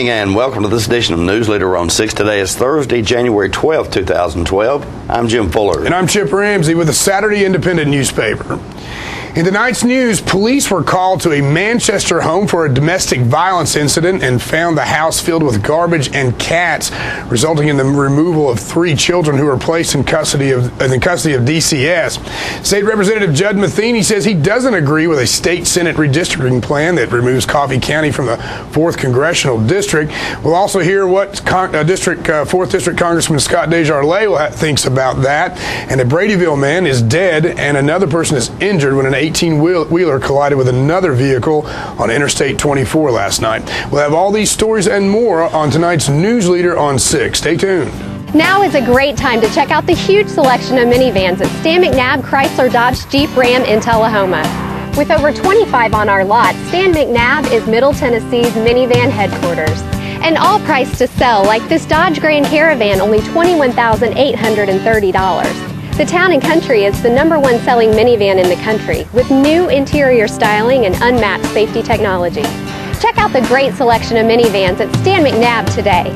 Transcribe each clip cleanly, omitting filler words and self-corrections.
evening and welcome to this edition of Newsleader on 6. Today is Thursday, January 12th, 2012. I'm Jim Fuller. And I'm Chip Ramsey with the Saturday Independent newspaper. In tonight's news, police were called to a Manchester home for a domestic violence incident and found the house filled with garbage and cats, resulting in the removal of 3 children who were placed in custody of DCS. State Representative Judd Matheny says he doesn't agree with a state Senate redistricting plan that removes Coffee County from the 4th Congressional District. We'll also hear what 4th District Congressman Scott Desjardins thinks about that. And a Bradyville man is dead and another person is injured when an 18-wheeler collided with another vehicle on Interstate 24 last night. We'll have all these stories and more on tonight's Newsleader on 6. Stay tuned. Now is a great time to check out the huge selection of minivans at Stan McNabb Chrysler Dodge Jeep Ram in Tullahoma. With over 25 on our lot, Stan McNabb is Middle Tennessee's minivan headquarters. And all priced to sell, like this Dodge Grand Caravan, only $21,830. The Town & Country is the #1 selling minivan in the country, with new interior styling and unmatched safety technology. Check out the great selection of minivans at Stan McNabb today.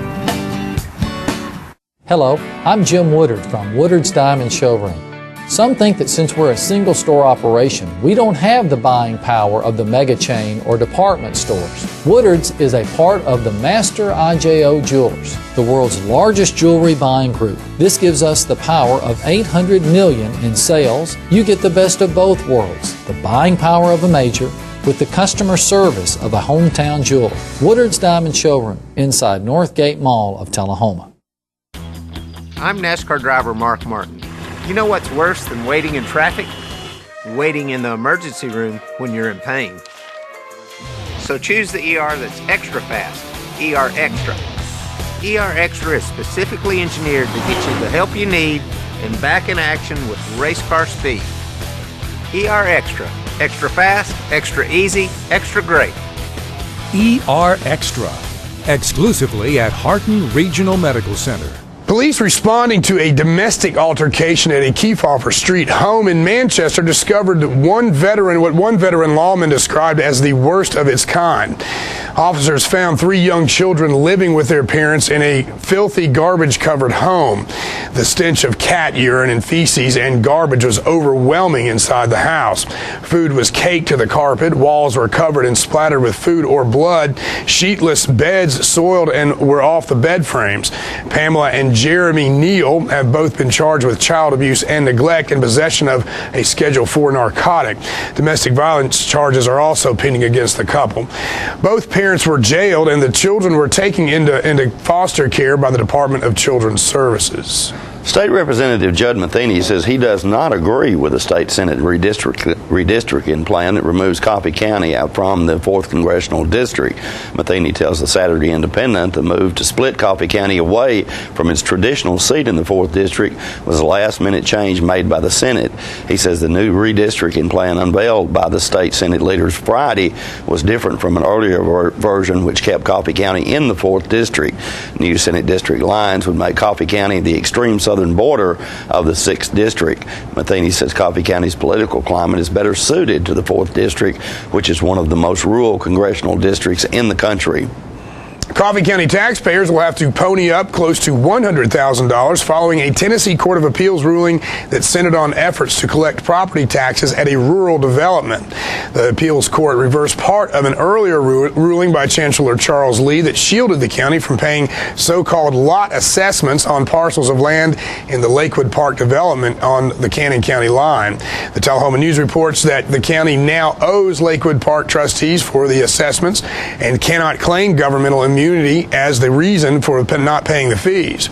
Hello, I'm Jim Woodard from Woodard's Diamond Showroom. Some think that since we're a single store operation, we don't have the buying power of the mega chain or department stores. Woodard's is a part of the Master IJO Jewelers, the world's largest jewelry buying group. This gives us the power of $800 million in sales. You get the best of both worlds, the buying power of a major with the customer service of a hometown jeweler. Woodard's Diamond Showroom inside Northgate Mall of Tullahoma. I'm NASCAR driver Mark Martin. You know what's worse than waiting in traffic? Waiting in the emergency room when you're in pain. So choose the ER that's extra fast, ER Extra. ER Extra is specifically engineered to get you the help you need and back in action with race car speed. ER Extra. Extra fast, extra easy, extra great. ER Extra. Exclusively at Harton Regional Medical Center. Police responding to a domestic altercation at a Kefauver Street home in Manchester discovered what one veteran lawman described as the worst of its kind. Officers found 3 young children living with their parents in a filthy, garbage-covered home. The stench of cat urine and feces and garbage was overwhelming inside the house. Food was caked to the carpet, walls were covered and splattered with food or blood, sheetless beds soiled and were off the bed frames. Pamela and Jeremy Neal have both been charged with child abuse and neglect and possession of a Schedule 4 narcotic. Domestic violence charges are also pending against the couple. Both parents were jailed and the children were taken into foster care by the Department of Children's Services. State Representative Judd Matheny says he does not agree with the state Senate redistricting plan that removes Coffee County out from the 4th Congressional District. Matheny tells the Saturday Independent the move to split Coffee County away from its traditional seat in the 4th District was a last-minute change made by the Senate. He says the new redistricting plan unveiled by the state Senate leaders Friday was different from an earlier version which kept Coffee County in the 4th District. New Senate district lines would make Coffee County the extreme southern border of the 6th District. Matheny says Coffee County's political climate is better suited to the 4th District, which is one of the most rural congressional districts in the country. Coffee County taxpayers will have to pony up close to $100,000 following a Tennessee Court of Appeals ruling that centered on efforts to collect property taxes at a rural development. The appeals court reversed part of an earlier ruling by Chancellor Charles Lee that shielded the county from paying so-called lot assessments on parcels of land in the Lakewood Park development on the Cannon County line. The Tullahoma News reports that the county now owes Lakewood Park trustees for the assessments and cannot claim governmental immunity as the reason for not paying the fees.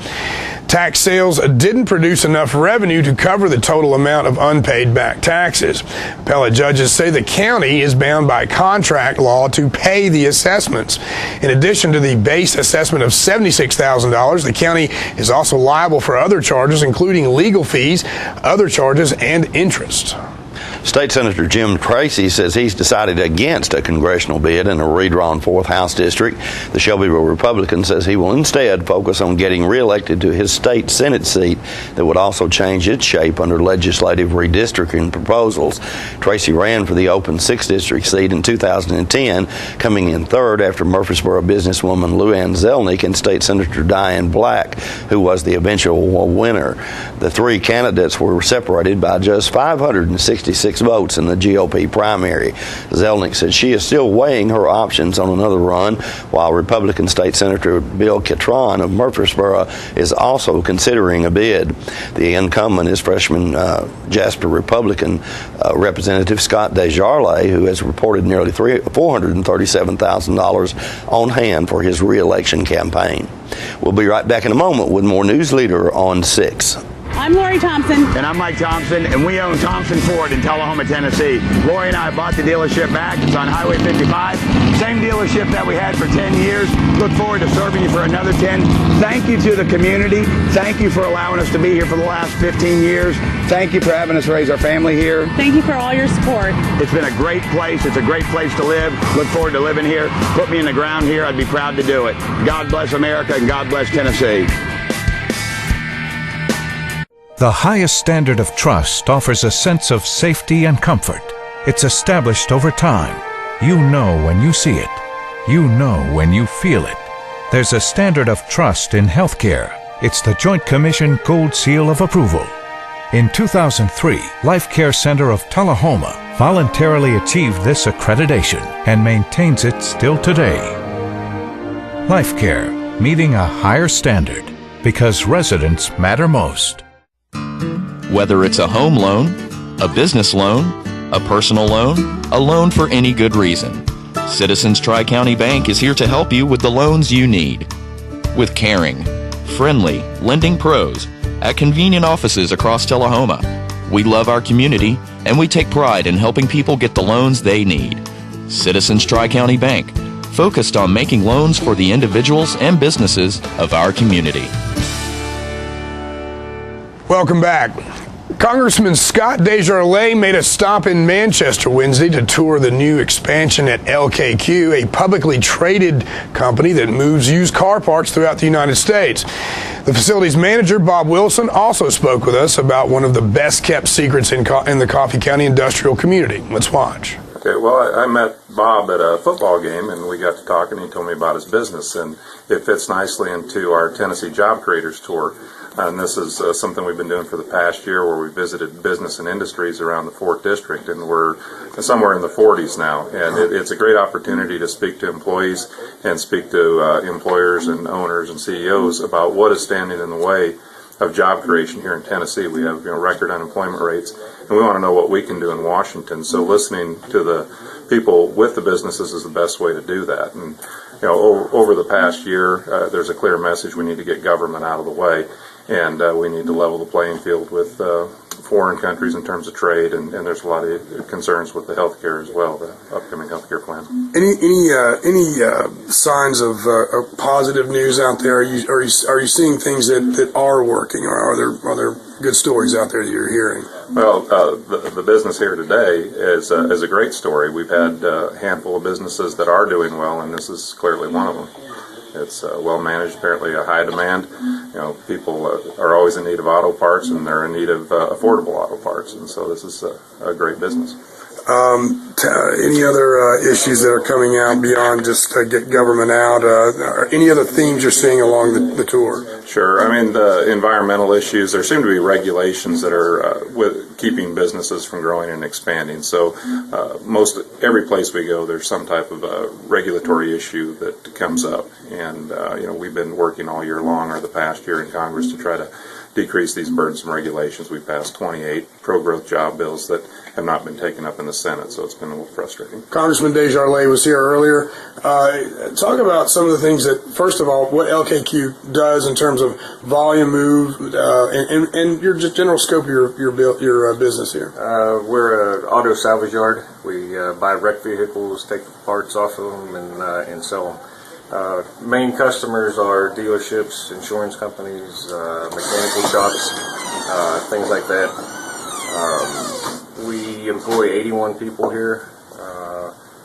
Tax sales didn't produce enough revenue to cover the total amount of unpaid back taxes. Appellate judges say the county is bound by contract law to pay the assessments. In addition to the base assessment of $76,000, the county is also liable for other charges, including legal fees, other charges, and interest. State Senator Jim Tracy says he's decided against a congressional bid in a redrawn 4th House district. The Shelbyville Republican says he will instead focus on getting reelected to his state Senate seat that would also change its shape under legislative redistricting proposals. Tracy ran for the open 6th district seat in 2010, coming in third after Murfreesboro businesswoman Lou Ann Zelnick and State Senator Diane Black, who was the eventual winner. The three candidates were separated by just 566 votes in the GOP primary. Zelnick said she is still weighing her options on another run, while Republican State Senator Bill Catron of Murfreesboro is also considering a bid. The incumbent is freshman Jasper Republican Representative Scott Desjardins, who has reported nearly $437,000 on hand for his re-election campaign. We'll be right back in a moment with more Newsleader on 6. I'm Lori Thompson. And I'm Mike Thompson, and we own Thompson Ford in Tullahoma, Tennessee. Lori and I bought the dealership back. It's on Highway 55. Same dealership that we had for 10 years. Look forward to serving you for another 10. Thank you to the community. Thank you for allowing us to be here for the last 15 years. Thank you for having us raise our family here. Thank you for all your support. It's been a great place. It's a great place to live. Look forward to living here. Put me in the ground here. I'd be proud to do it. God bless America, and God bless Tennessee. The highest standard of trust offers a sense of safety and comfort. It's established over time. You know when you see it. You know when you feel it. There's a standard of trust in healthcare. It's the Joint Commission Gold Seal of Approval. In 2003, Life Care Center of Tullahoma voluntarily achieved this accreditation and maintains it still today. Life Care, meeting a higher standard because residents matter most. Whether it's a home loan, a business loan, a personal loan, a loan for any good reason, Citizens Tri-County Bank is here to help you with the loans you need. With caring, friendly, lending pros at convenient offices across Tullahoma, we love our community and we take pride in helping people get the loans they need. Citizens Tri-County Bank, focused on making loans for the individuals and businesses of our community. Welcome back. Congressman Scott Desjardins made a stop in Manchester Wednesday to tour the new expansion at LKQ, a publicly traded company that moves used car parts throughout the United States. The facility's manager, Bob Wilson, also spoke with us about one of the best-kept secrets in the Coffee County industrial community. Let's watch. Okay, well, I met Bob at a football game, and we got to talking, and he told me about his business, and it fits nicely into our Tennessee Job Creators Tour. And this is something we've been doing for the past year, where we visited business and industries around the 4th District, and we're somewhere in the 40s now. And it's a great opportunity to speak to employees and speak to employers and owners and CEOs about what is standing in the way of job creation here in Tennessee. We have record unemployment rates, and we want to know what we can do in Washington. So listening to the people with the businesses is the best way to do that. And over the past year, there's a clear message: we need to get government out of the way. And we need to level the playing field with foreign countries in terms of trade, and there's a lot of concerns with the healthcare as well, the upcoming healthcare plan. Any signs of positive news out there? Are you seeing things that are working, or are there good stories out there that you're hearing? Well, the business here today is a great story. We've had a handful of businesses that are doing well, and this is clearly one of them. It's well managed, apparently a high demand. People are always in need of auto parts, and they're in need of affordable auto parts, and so this is a great business. Any other issues that are coming out beyond just get government out? Or any other themes you're seeing along the tour? Sure. I mean, the environmental issues, there seem to be regulations that are keeping businesses from growing and expanding. So every place we go, there's some type of a regulatory issue that comes up. And, we've been working all year long, or the past year in Congress, to try to decrease these burdensome regulations. We passed 28 pro-growth job bills that have not been taken up in the Senate, so it's been a little frustrating. Congressman Desjardins was here earlier. Talk about some of the things that, first of all, what LKQ does in terms of volume move and your just general scope of your business here. We're an auto salvage yard. We buy wrecked vehicles, take the parts off of them, and sell them. Main customers are dealerships, insurance companies, mechanical shops, things like that. We employ 81 people here,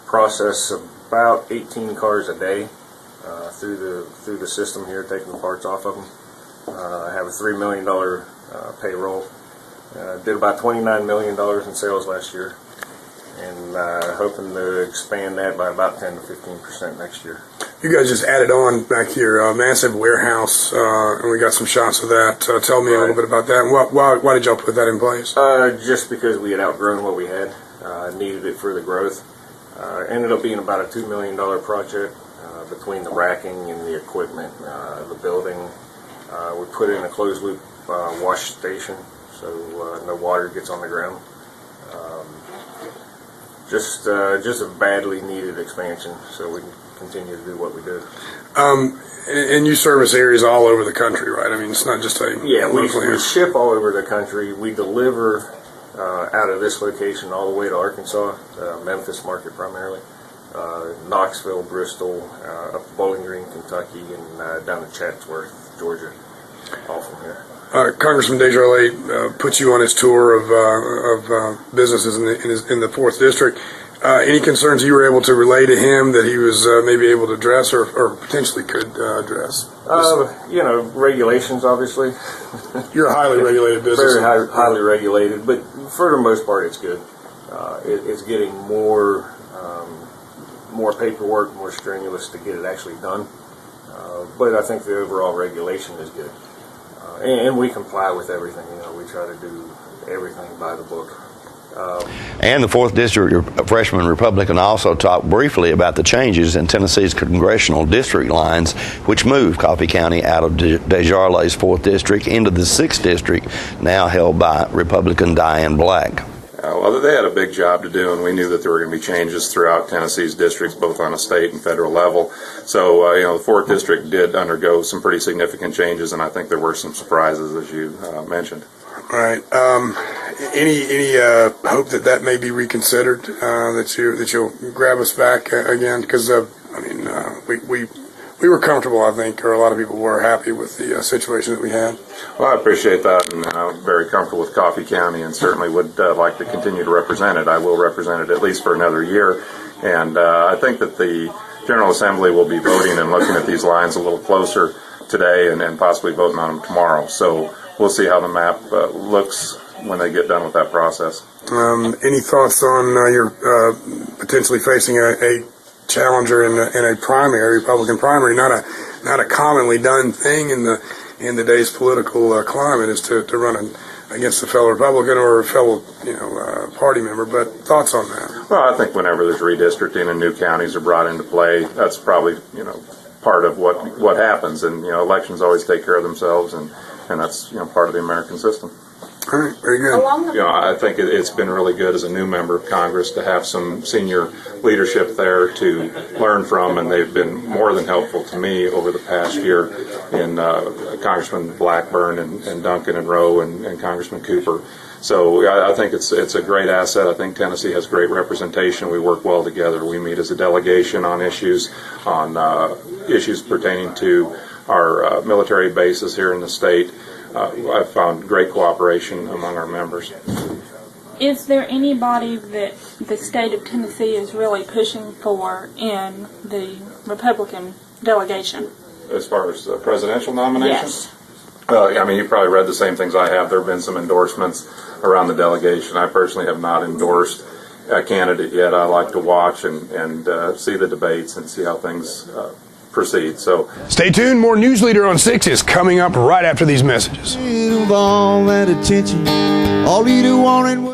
process about 18 cars a day through the system here, taking the parts off of them. Have a $3 million payroll. Did about $29 million in sales last year, and hoping to expand that by about 10 to 15% next year. You guys just added on back here a massive warehouse, and we got some shots of that. Tell me a little bit about that. And why did y'all put that in place? Just because we had outgrown what we had, needed it for the growth. Ended up being about a $2 million project between the racking and the equipment, the building. We put in a closed loop wash station, so no water gets on the ground. Just a badly needed expansion, so we can continue to do what we do. And you service areas all over the country, right? I mean, it's not just a we ship all over the country. We deliver out of this location all the way to Arkansas, Memphis market primarily, Knoxville, Bristol, up to Bowling Green, Kentucky, and down to Chatsworth, Georgia, all from here. Congressman Desjardins put you on his tour of businesses in the 4th District. Any concerns you were able to relay to him that he was maybe able to address or potentially could address? Regulations, obviously. You're a highly regulated business. Very highly regulated, but for the most part, it's good. It's getting more paperwork, more strenuous to get it actually done. But I think the overall regulation is good. And we comply with everything. We try to do everything by the book. And the 4th District freshman Republican also talked briefly about the changes in Tennessee's congressional district lines, which moved Coffee County out of Desjardins' 4th District into the 6th District, now held by Republican Diane Black. Well, they had a big job to do, and we knew that there were going to be changes throughout Tennessee's districts, both on a state and federal level. So, the 4th District did undergo some pretty significant changes, and I think there were some surprises, as you mentioned. All right. Any hope that may be reconsidered? That you'll grab us back again? Because we were comfortable, I think, or a lot of people were happy with the situation that we had. Well, I appreciate that, and I'm very comfortable with Coffee County, and certainly would like to continue to represent it. I will represent it at least for another year, and I think that the General Assembly will be voting and looking at these lines a little closer today, and possibly voting on them tomorrow. So we'll see how the map looks when they get done with that process. Any thoughts on your potentially facing a challenger in a primary, Republican primary? Not a commonly done thing in the day's political climate is to run against a fellow Republican or a fellow party member. But thoughts on that? Well, I think whenever there's redistricting and new counties are brought into play, that's probably part of what happens. And elections always take care of themselves, and that's part of the American system. All right, very good. I think it's been really good as a new member of Congress to have some senior leadership there to learn from, and they've been more than helpful to me over the past year in Congressman Blackburn and Duncan and Rowe and Congressman Cooper. So I think it's a great asset. I think Tennessee has great representation. We work well together. We meet as a delegation on issues pertaining to our military bases here in the state. I've found great cooperation among our members. Is there anybody that the state of Tennessee is really pushing for in the Republican delegation? As far as the presidential nomination? Yes. You probably read the same things I have. There have been some endorsements around the delegation. I personally have not endorsed a candidate yet. I like to watch and see the debates and see how things proceed. So stay tuned. More Newsleader on 6 is coming up right after these messages.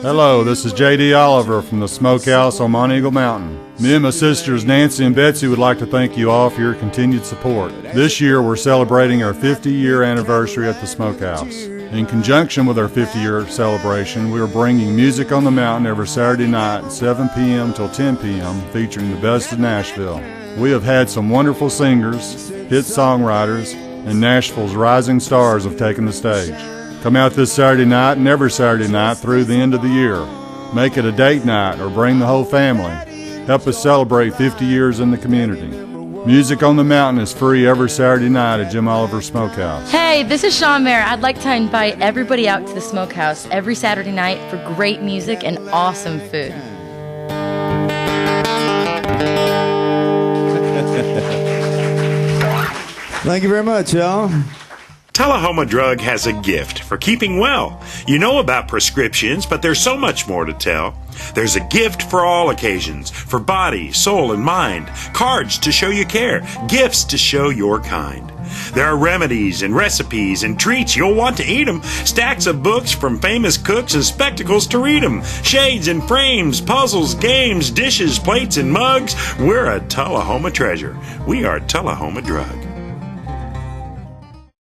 Hello, this is J.D. Oliver from the Smokehouse on Mount Eagle Mountain. Me and my sisters Nancy and Betsy would like to thank you all for your continued support. This year we're celebrating our 50-year anniversary at the Smokehouse. In conjunction with our 50-year celebration, we are bringing music on the mountain every Saturday night, 7 p.m. till 10 p.m., featuring the best of Nashville. We have had some wonderful singers, hit songwriters, and Nashville's rising stars have taken the stage. Come out this Saturday night and every Saturday night through the end of the year. Make it a date night or bring the whole family. Help us celebrate 50 years in the community. Music on the Mountain is free every Saturday night at Jim Oliver's Smokehouse. Hey, this is Sean Mayer. I'd like to invite everybody out to the Smokehouse every Saturday night for great music and awesome food. Thank you very much, y'all. Tullahoma Drug has a gift for keeping well. You know about prescriptions, but there's so much more to tell. There's a gift for all occasions, for body, soul, and mind. Cards to show you care, gifts to show your kind. There are remedies and recipes and treats, you'll want to eat them. Stacks of books from famous cooks and spectacles to read them. Shades and frames, puzzles, games, dishes, plates, and mugs. We're a Tullahoma treasure. We are Tullahoma Drug.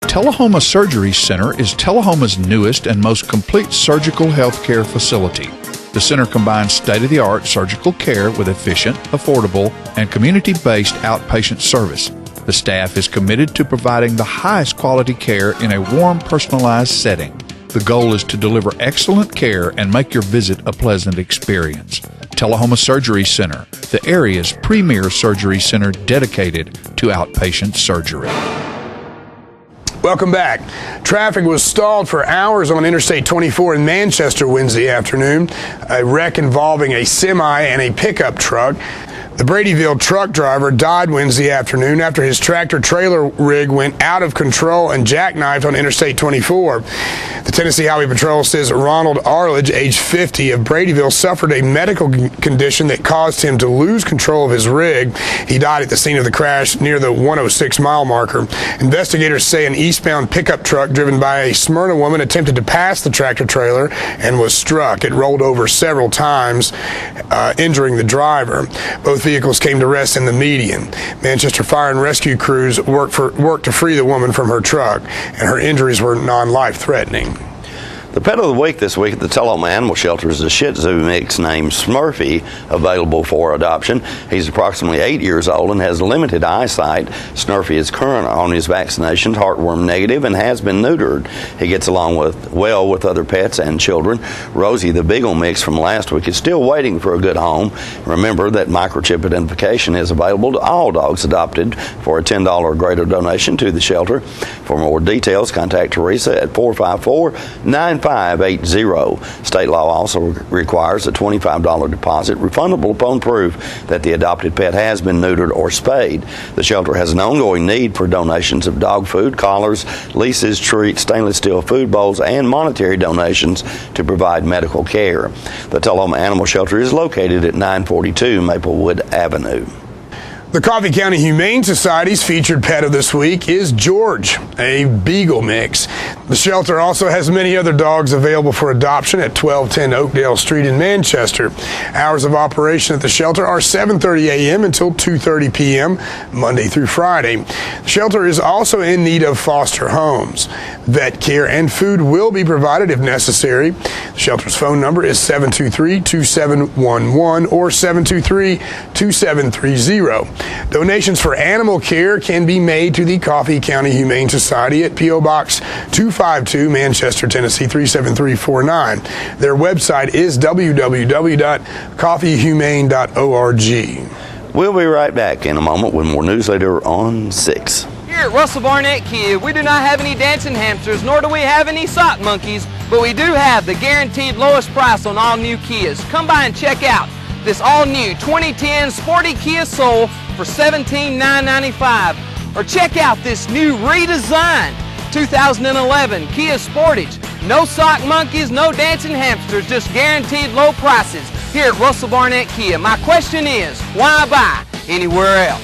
Tullahoma Surgery Center is Tullahoma's newest and most complete surgical healthcare facility. The center combines state-of-the-art surgical care with efficient, affordable, and community-based outpatient service. The staff is committed to providing the highest quality care in a warm, personalized setting. The goal is to deliver excellent care and make your visit a pleasant experience. Tullahoma Surgery Center, the area's premier surgery center dedicated to outpatient surgery. Welcome back. Traffic was stalled for hours on Interstate 24 in Manchester Wednesday afternoon. A wreck involving a semi and a pickup truck. The Bradyville truck driver died Wednesday afternoon after his tractor-trailer rig went out of control and jackknifed on Interstate 24. The Tennessee Highway Patrol says Ronald Arledge, age 50, of Bradyville, suffered a medical condition that caused him to lose control of his rig. He died at the scene of the crash near the 106-mile marker. Investigators say an eastbound pickup truck driven by a Smyrna woman attempted to pass the tractor-trailer and was struck. It rolled over several times, injuring the driver. Both vehicles came to rest in the median. Manchester Fire and Rescue crews worked to free the woman from her truck, and her injuries were non-life-threatening. The pet of the week this week at the Tullahoma Animal Shelter is a Shih Tzu mix named Smurfy, available for adoption. He's approximately 8 years old and has limited eyesight. Smurfy is current on his vaccinations, heartworm negative, and has been neutered. He gets along well with other pets and children. Rosie, the Beagle mix from last week, is still waiting for a good home. Remember that microchip identification is available to all dogs adopted for a $10 or greater donation to the shelter. For more details, contact Teresa at 454-9580. State law also requires a $25 deposit, refundable upon proof that the adopted pet has been neutered or spayed. The shelter has an ongoing need for donations of dog food, collars, leashes, treats, stainless steel food bowls, and monetary donations to provide medical care. The Tullahoma Animal Shelter is located at 942 Maplewood Avenue. The Coffee County Humane Society's featured pet of this week is George, a Beagle mix. The shelter also has many other dogs available for adoption at 1210 Oakdale Street in Manchester. Hours of operation at the shelter are 7:30 a.m. until 2:30 p.m., Monday through Friday. The shelter is also in need of foster homes. Vet care and food will be provided if necessary. The shelter's phone number is 723-2711 or 723-2730. Donations for animal care can be made to the Coffee County Humane Society at P.O. Box 252, Manchester, Tennessee 37349. Their website is www.coffeehumane.org. We'll be right back in a moment with more Newsleader on 6. Here at Russell Barnett Kia, we do not have any dancing hamsters, nor do we have any sock monkeys, but we do have the guaranteed lowest price on all new Kias. Come by and check out this all-new 2010 Sporty Kia Soul for $17,995. Or check out this new redesigned 2011 Kia Sportage. No sock monkeys, no dancing hamsters, just guaranteed low prices here at Russell Barnett Kia. My question is, why buy anywhere else?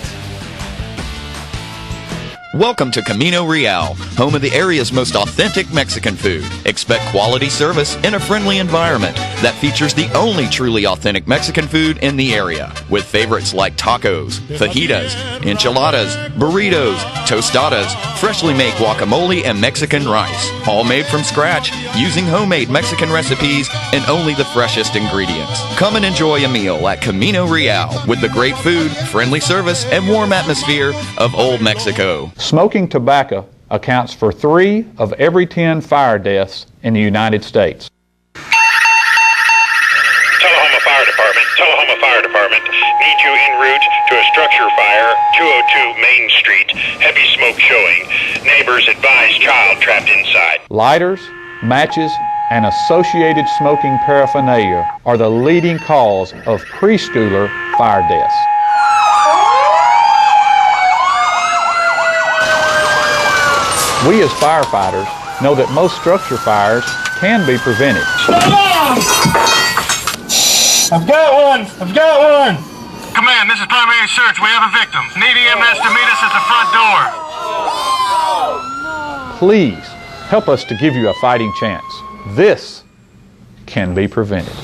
Welcome to Camino Real, home of the area's most authentic Mexican food. Expect quality service in a friendly environment that features the only truly authentic Mexican food in the area, with favorites like tacos, fajitas, enchiladas, burritos, tostadas, freshly made guacamole, and Mexican rice, all made from scratch using homemade Mexican recipes and only the freshest ingredients. Come and enjoy a meal at Camino Real with the great food, friendly service, and warm atmosphere of Old Mexico. Smoking tobacco accounts for 3 of every 10 fire deaths in the United States. Tullahoma Fire Department, need you en route to a a structure fire, 202 Main Street. Heavy smoke showing. Neighbors advise child trapped inside. Lighters, matches, and associated smoking paraphernalia are the leading cause of preschooler fire deaths. We as firefighters know that most structure fires can be prevented. I've got one! I've got one! Command, this is primary search. We have a victim. Need EMS to meet us at the front door. Please help us to give you a fighting chance. This can be prevented.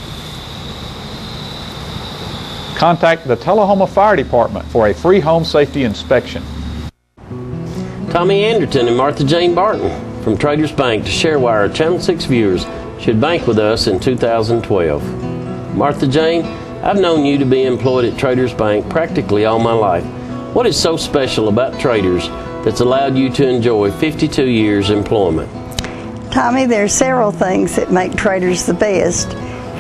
Contact the Tullahoma Fire Department for a free home safety inspection. Tommy Anderton and Martha Jane Barton from Traders Bank to share why our Channel 6 viewers should bank with us in 2012. Martha Jane, I've known you to be employed at Traders Bank practically all my life. What is so special about Traders that's allowed you to enjoy 52 years employment? Tommy, there are several things that make Traders the best.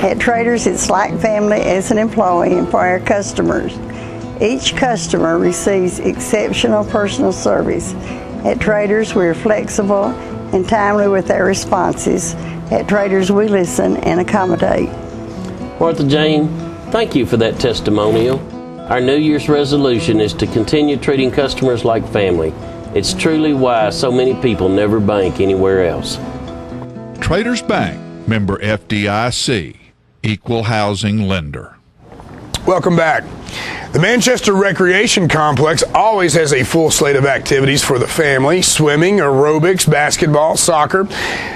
At Traders, it's like family as an employee and for our customers. Each customer receives exceptional personal service. At Traders, we're flexible and timely with our responses. At Traders, we listen and accommodate. Martha Jane, thank you for that testimonial. Our New Year's resolution is to continue treating customers like family. It's truly why so many people never bank anywhere else. Traders Bank, member FDIC, equal housing lender. Welcome back. The Manchester Recreation Complex always has a full slate of activities for the family: swimming, aerobics, basketball, soccer.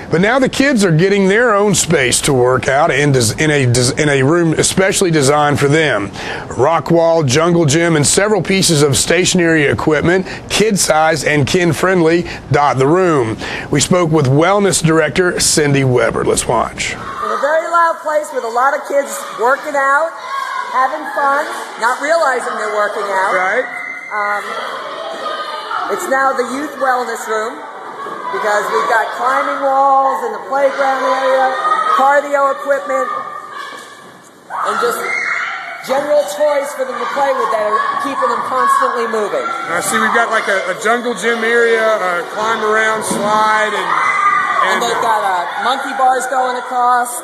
But now the kids are getting their own space to work out in a room especially designed for them. A rock wall, jungle gym, and several pieces of stationary equipment, kid-sized and kin-friendly, dot the room. We spoke with Wellness Director Cindy Weber. Let's watch. In a very loud place with a lot of kids working out, having fun, not realizing they're working out. Right. It's now the youth wellness room because we've got climbing walls in the playground area, cardio equipment, and just general toys for them to play with that are keeping them constantly moving. I see we've got like a jungle gym area, a climb around slide, and they've got monkey bars going across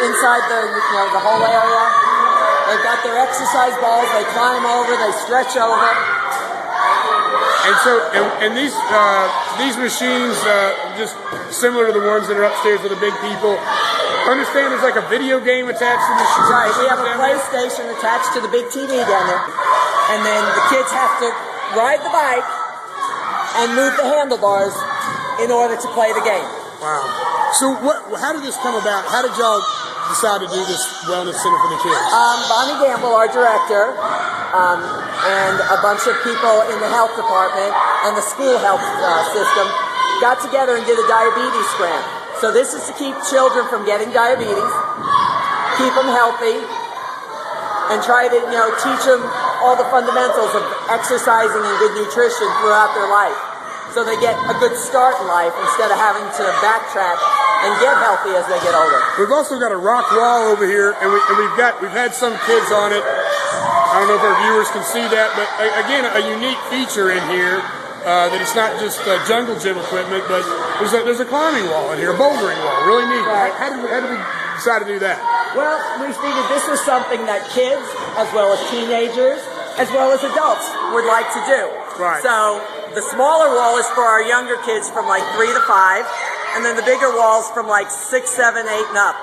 inside the whole area. They've got their exercise balls. They climb over. They stretch over. And so, and these machines, just similar to the ones that are upstairs with the big people. Understand there's like a video game attached to the machine. Right. We have a PlayStation attached to the big TV down there, and then the kids have to ride the bike and move the handlebars in order to play the game. Wow. So, how did this come about? How did y'all decide to do this wellness center for the kids? Bonnie Gamble, our director, and a bunch of people in the health department and the school health system got together and did a diabetes grant. So this is to keep children from getting diabetes, keep them healthy, and try to teach them all the fundamentals of exercising and good nutrition throughout their life, so they get a good start in life instead of having to backtrack and get healthy as they get older. We've also got a rock wall over here, and we've had some kids on it. I don't know if our viewers can see that, but again, a unique feature in here that it's not just jungle gym equipment, but there's a climbing wall in here, a bouldering wall. Really neat. Right. How did we decide to do that? Well, we figured this was something that kids, as well as teenagers, as well as adults, would like to do. Right. So the smaller wall is for our younger kids from like 3 to 5, and then the bigger wall's from like 6, 7, 8, and up.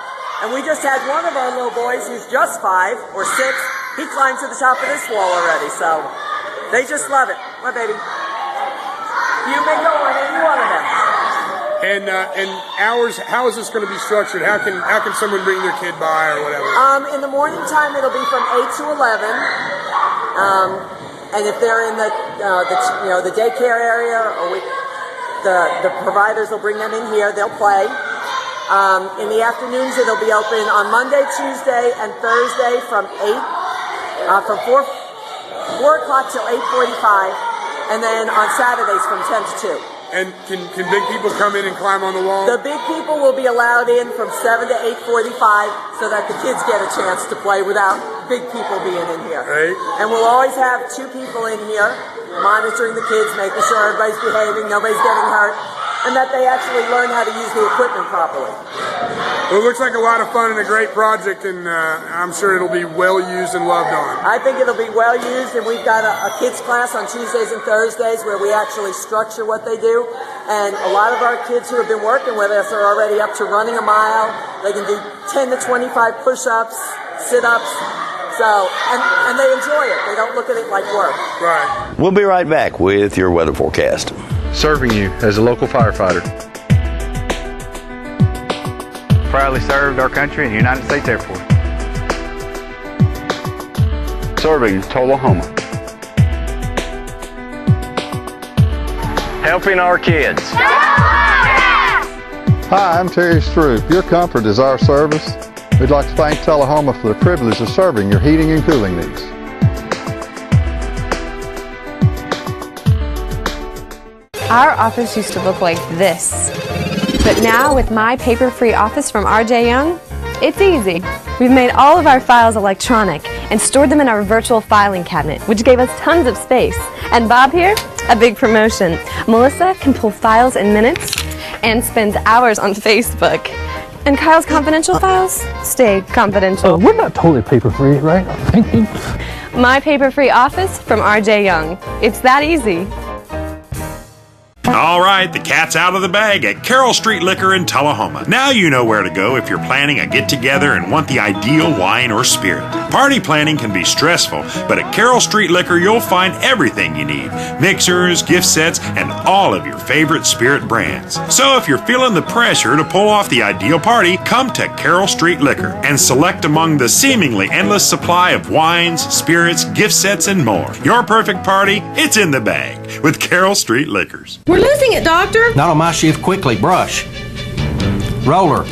And we just had one of our little boys who's just 5 or 6. He climbed to the top of this wall already, so they just love it. My baby. You may go on any one of them. And hours, how is this going to be structured? How can someone bring their kid by or whatever? In the morning time, it'll be from 8 to 11. And if they're in the daycare area, or the providers will bring them in here. They'll play. In the afternoons, it'll be open on Monday, Tuesday, and Thursday from 4 o'clock till 8:45, and then on Saturdays from 10 to 2. And can big people come in and climb on the wall? The big people will be allowed in from 7 to 8:45 so that the kids get a chance to play without big people being in here. Right. And we'll always have 2 people in here monitoring the kids, making sure everybody's behaving, nobody's getting hurt, and that they actually learn how to use the equipment properly. Well, it looks like a lot of fun and a great project, and I'm sure it'll be well used and loved on. I think it'll be well used, and we've got a kids class on Tuesdays and Thursdays where we actually structure what they do. And a lot of our kids who have been working with us are already up to running a mile. They can do 10 to 25 push-ups, sit-ups. So, and they enjoy it. They don't look at it like work. Right. We'll be right back with your weather forecast. Serving you as a local firefighter. Proudly served our country in the United States Air Force. Serving Tullahoma. Helping our kids. Hi, I'm Terry Stroop. Your comfort is our service. We'd like to thank Tullahoma for the privilege of serving your heating and cooling needs. Our office used to look like this. But now with My Paper-Free Office from R.J. Young, it's easy. We've made all of our files electronic and stored them in our virtual filing cabinet, which gave us tons of space. And Bob here, a big promotion. Melissa can pull files in minutes and spends hours on Facebook. And Kyle's confidential files stay confidential. We're not totally paper-free, right? My Paper-Free Office from R.J. Young. It's that easy. All right, the cat's out of the bag at Carroll Street Liquor in Tullahoma. Now you know where to go if you're planning a get-together and want the ideal wine or spirit. Party planning can be stressful, but at Carroll Street Liquor you'll find everything you need. Mixers, gift sets, and all of your favorite spirit brands. So if you're feeling the pressure to pull off the ideal party, come to Carroll Street Liquor and select among the seemingly endless supply of wines, spirits, gift sets, and more. Your perfect party, it's in the bag with Carroll Street Liquors. We're losing it, Doctor. Not on my shift. Quickly, brush. Roller.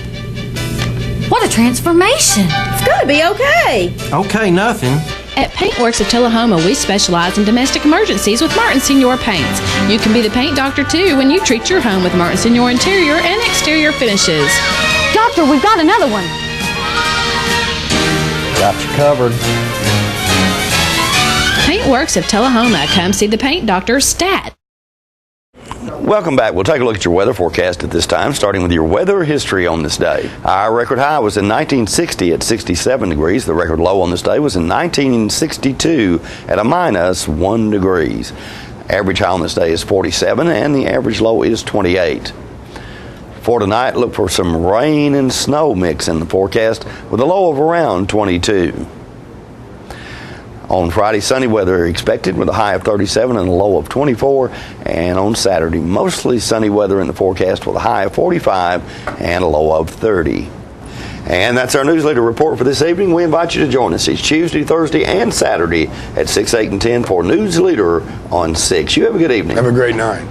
What a transformation. It's going to be okay. Okay, nothing. At Paintworks of Tullahoma, we specialize in domestic emergencies with Martin Senior Paints. You can be the paint doctor, too, when you treat your home with Martin Senior interior and exterior finishes. Doctor, we've got another one. Got you covered. Paintworks of Tullahoma. Come see the paint doctor, Stat. Welcome back. We'll take a look at your weather forecast at this time, starting with your weather history on this day. Our record high was in 1960 at 67 degrees. The record low on this day was in 1962 at a -1 degrees. Average high on this day is 47 and the average low is 28. For tonight, look for some rain and snow mix in the forecast with a low of around 22. On Friday, sunny weather expected with a high of 37 and a low of 24. And on Saturday, mostly sunny weather in the forecast with a high of 45 and a low of 30. And that's our Newsleader report for this evening. We invite you to join us each Tuesday, Thursday, and Saturday at 6, 8, and 10 for Newsleader on 6. You have a good evening. Have a great night.